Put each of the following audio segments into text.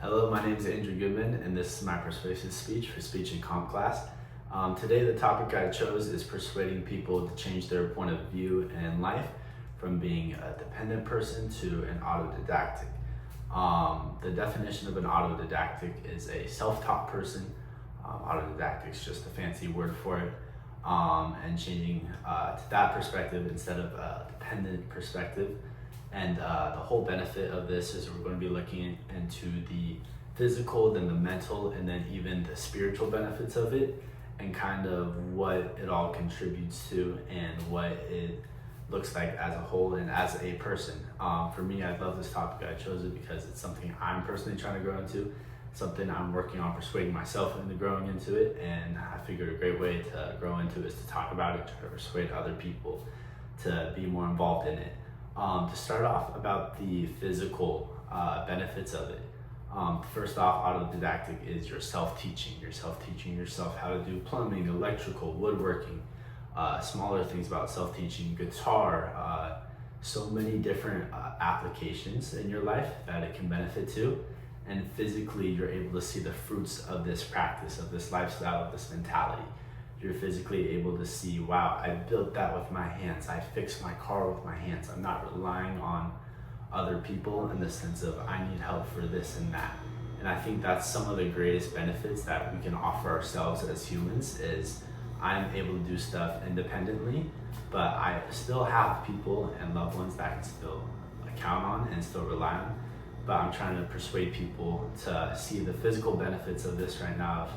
Hello, my name is Andrew Goodman, and this is my persuasive speech for speech and comp class. Today, the topic I chose is persuading people to change their point of view in life from being a dependent person to an autodidactic. The definition of an autodidactic is a self-taught person. Autodidactic is just a fancy word for it. And changing to that perspective instead of a dependent perspective. And the whole benefit of this is we're going to be looking into the physical, then the mental, and then even the spiritual benefits of it, and kind of what it all contributes to and what it looks like as a whole and as a person. For me, I love this topic. I chose it because it's something I'm personally trying to grow into, something I'm working on persuading myself into growing into it, and I figured a great way to grow into it is to talk about it, try to persuade other people to be more involved in it. To start off about the physical benefits of it. First off, autodidactic is you're self-teaching. You're self-teaching yourself how to do plumbing, electrical, woodworking, smaller things about self-teaching, guitar, so many different applications in your life that it can benefit to. And physically, you're able to see the fruits of this practice, of this lifestyle, of this mentality. You're physically able to see, wow, I built that with my hands. I fixed my car with my hands. I'm not relying on other people in the sense of I need help for this and that. And I think that's some of the greatest benefits that we can offer ourselves as humans is I'm able to do stuff independently, but I still have people and loved ones that I can still count on and still rely on. But I'm trying to persuade people to see the physical benefits of this right now of,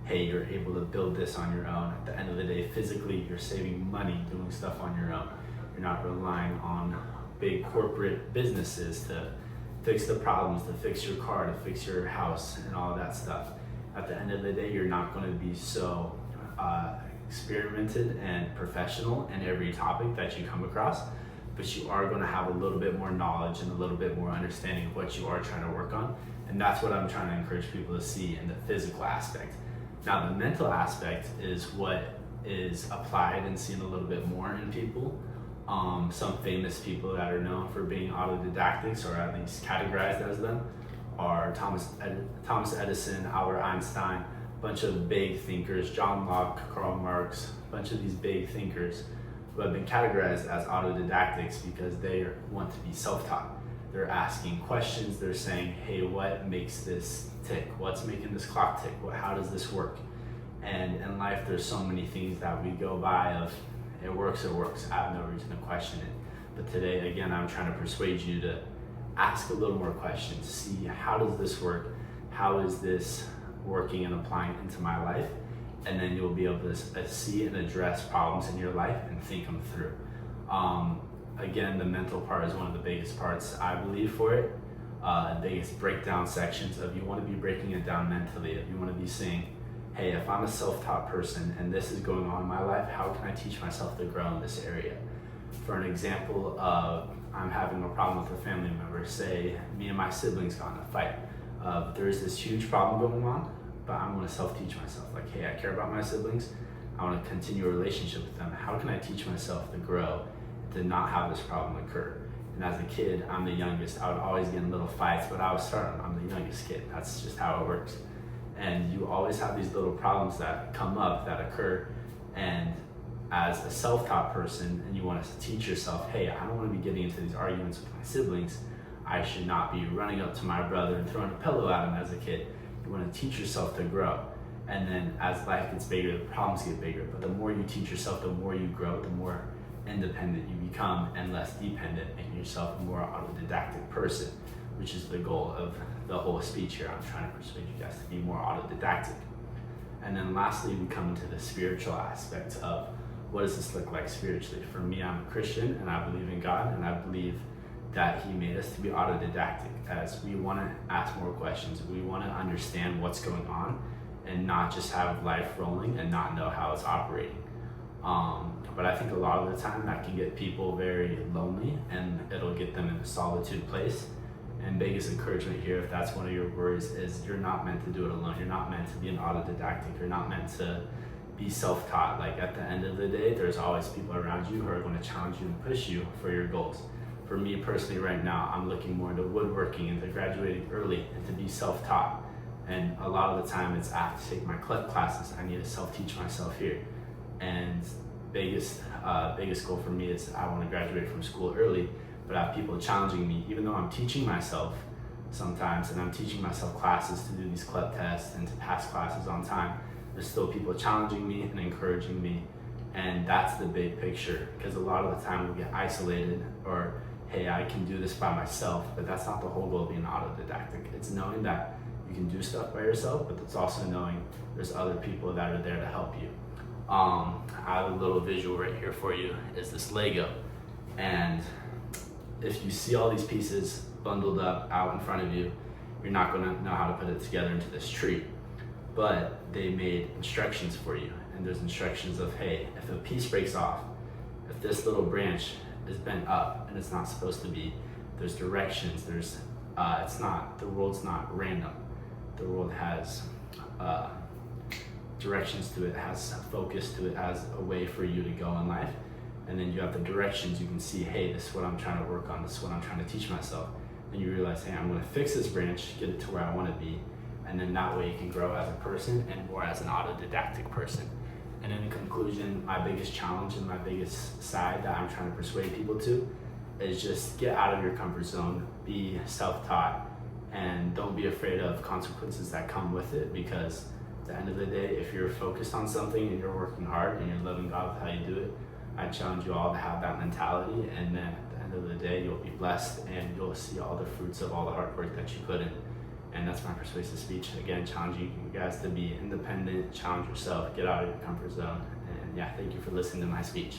hey, you're able to build this on your own. At the end of the day, physically, you're saving money doing stuff on your own. You're not relying on big corporate businesses to fix the problems, to fix your car, to fix your house, and all that stuff. At the end of the day, you're not going to be so experimented and professional in every topic that you come across, but you are going to have a little bit more knowledge and a little bit more understanding of what you are trying to work on. And that's what I'm trying to encourage people to see in the physical aspect. Now, the mental aspect is what is applied and seen a little bit more in people. Some famous people that are known for being autodidactics, or at least categorized as them, are Thomas Edison, Albert Einstein, a bunch of big thinkers, John Locke, Karl Marx, a bunch of these big thinkers who have been categorized as autodidactics because they want to be self-taught. They're asking questions, they're saying, hey, what makes this tick? What's making this clock tick? How does this work? And in life, there's so many things that we go by of, it works, I have no reason to question it. But today, again, I'm trying to persuade you to ask a little more questions, see how does this work? How is this working and applying into my life? And then you'll be able to see and address problems in your life and think them through. Again, the mental part is one of the biggest parts, I believe, for it. The biggest breakdown sections of you want to be breaking it down mentally. If you want to be saying, hey, if I'm a self-taught person and this is going on in my life, how can I teach myself to grow in this area? For an example of I'm having a problem with a family member, say me and my siblings got in a fight. There's this huge problem going on, but I'm going to self-teach myself. Like, hey, I care about my siblings. I want to continue a relationship with them. How can I teach myself to grow, to not have this problem occur? And as a kid, I'm the youngest. I would always get in little fights, but I was starting. I'm the youngest kid. That's just how it works. And you always have these little problems that come up, that occur. And as a self-taught person, and you want to teach yourself, hey, I don't want to be getting into these arguments with my siblings. I should not be running up to my brother and throwing a pillow at him as a kid. You want to teach yourself to grow. And then as life gets bigger, the problems get bigger. But the more you teach yourself, the more you grow, the more independent you become and less dependent, making yourself a more autodidactic person, which is the goal of the whole speech here. I'm trying to persuade you guys to be more autodidactic. And then lastly, we come into the spiritual aspect of what does this look like spiritually? For me, I'm a Christian and I believe in God, and I believe that He made us to be autodidactic, as we want to ask more questions. We want to understand what's going on and not just have life rolling and not know how it's operating. But I think a lot of the time that can get people very lonely, and it'll get them in a solitude place. And biggest encouragement here, if that's one of your worries, is you're not meant to do it alone. You're not meant to be an autodidactic. You're not meant to be self-taught. Like, at the end of the day, there's always people around you who are going to challenge you and push you for your goals. For me personally right now, I'm looking more into woodworking and to graduating early and to be self-taught. And a lot of the time it's I have to take my classes. I need to self-teach myself here. And biggest goal for me is I want to graduate from school early, but I have people challenging me, even though I'm teaching myself sometimes and I'm teaching myself classes to do these CLEP tests and to pass classes on time. There's still people challenging me and encouraging me. And that's the big picture, because a lot of the time we get isolated or, hey, I can do this by myself, but that's not the whole goal of being autodidactic. It's knowing that you can do stuff by yourself, but it's also knowing there's other people that are there to help you. I have a little visual right here for you, is this Lego. And if you see all these pieces bundled up out in front of you, you're not gonna know how to put it together into this tree. But they made instructions for you. And there's instructions of, hey, if a piece breaks off, if this little branch is bent up and it's not supposed to be, there's directions, the world's not random. The world has directions to it, has focus to it, has a way for you to go in life. And then you have the directions, you can see, hey, this is what I'm trying to work on, this is what I'm trying to teach myself. And you realize, hey, I'm gonna fix this branch, get it to where I wanna be. And then that way you can grow as a person and more as an autodidactic person. And in conclusion, my biggest challenge and my biggest side that I'm trying to persuade people to is just get out of your comfort zone, be self-taught, and don't be afraid of consequences that come with it, because at the end of the day, if you're focused on something and you're working hard and you're loving God with how you do it, I challenge you all to have that mentality, and then at the end of the day, you'll be blessed and you'll see all the fruits of all the hard work that you put in. And that's my persuasive speech. Again, challenging you guys to be independent, challenge yourself, get out of your comfort zone. And yeah, thank you for listening to my speech.